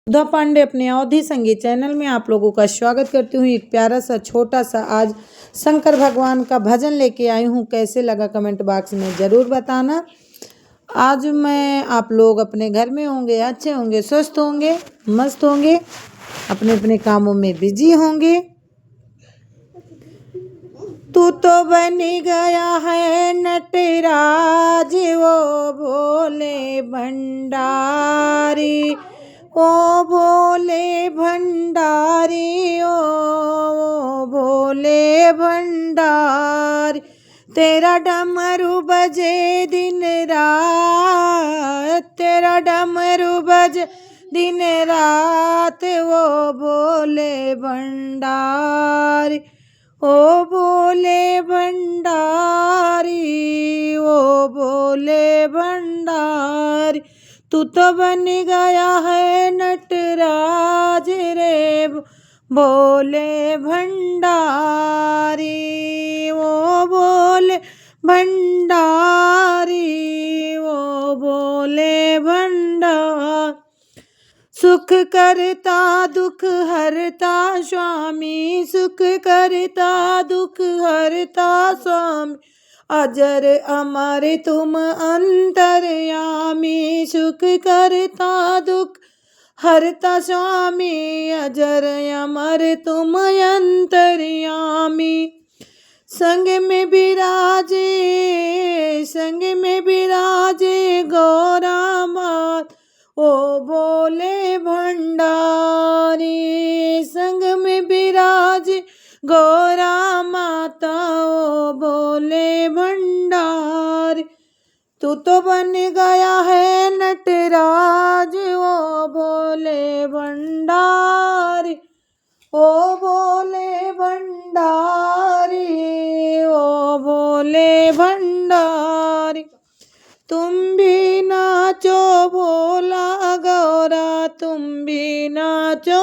सुधा पांडे अपने अवधि संगीत चैनल में आप लोगों का स्वागत करती हूँ। एक प्यारा सा छोटा सा आज शंकर भगवान का भजन लेके आई हूँ। कैसे लगा कमेंट बॉक्स में ज़रूर बताना। आज मैं आप लोग अपने घर में होंगे, अच्छे होंगे, स्वस्थ होंगे, मस्त होंगे, अपने अपने कामों में बिजी होंगे। तू तो बन गया है नटराज वो भोले भंडारी, ओ भोले भंडारी, ओ भोले भंडारी। तेरा डमरू बजे दिन रात, तेरा डमरू बजे दिन रात, वो भोले भंडारी, ओ भोले भंडारी, ओ भोले भंडारी। तू तो बन गया है नटराज रे भोले भंडारी, ओ भोले भंडारी, ओ भोले भंडारी। सुख करता दुख हरता स्वामी, सुख करता दुख हरता स्वामी, अजर अमर तुम अंतर्यामी। सुख करता दुख हरता स्वामी, अजर अमर तुम अंतर्यामी। संग में विराजे, संग में विराजे गौरा मात, ओ भोले भंडारी। संग में विराजे गौरा माता, ओ भोले भंडारी। तू तो बन गया है नटराज ओ भोले भंडारी, ओ भोले भंडारी, ओ भोले भंडारी। तुम भी नाचो भोला गौरा, तुम भी नाचो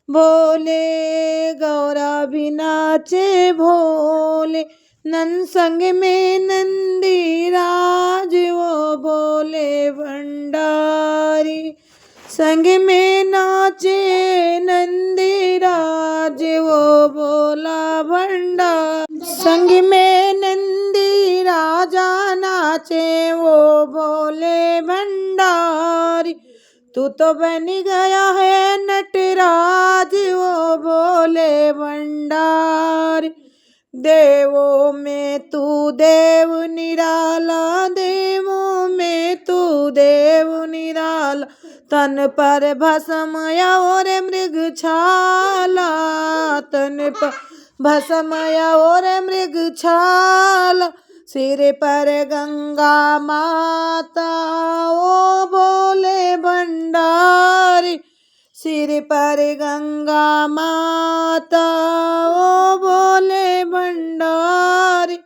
भोले गौरा भी नाचे भोले। नन संग में नंदी राज वो भोले भंडारी, संग में नाचे नंदी राज वो भोला भंडारी। संग में नंदी राजा नाचे वो भोले भंडारी। तू तो बन गया है नटराज वो भोले भंडारी। देवों में तू देव निराला, देवों में तू देव निराला, तन पर भस्म और मृग छाला, तन पर भस्म और मृग छाला, सिर पर गंगा माता, ओ भोले भंडारी। सिर पर गंगा माता, ओ भोले भंडारी।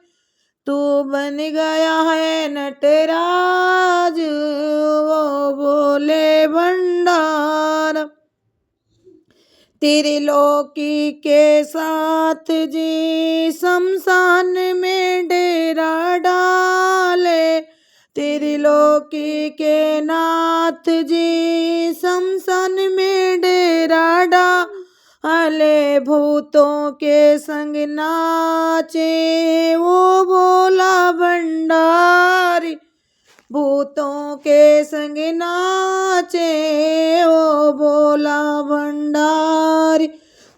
तू बन गया है नटराज ओ भोले भंडार। त्रिलोकी के साथ जी शमशान में डेरा डाले, त्रिलोकी के नाथ जी शमशान में डेरा डाले। भूतों के संग नाचे वो भोला भंडारी, भूतों के संग नाचे ओ भोला भंडारी।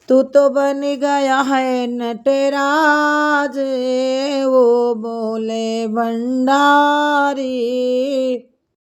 तू तो बन गया है नटराज वो भोले भंडारी।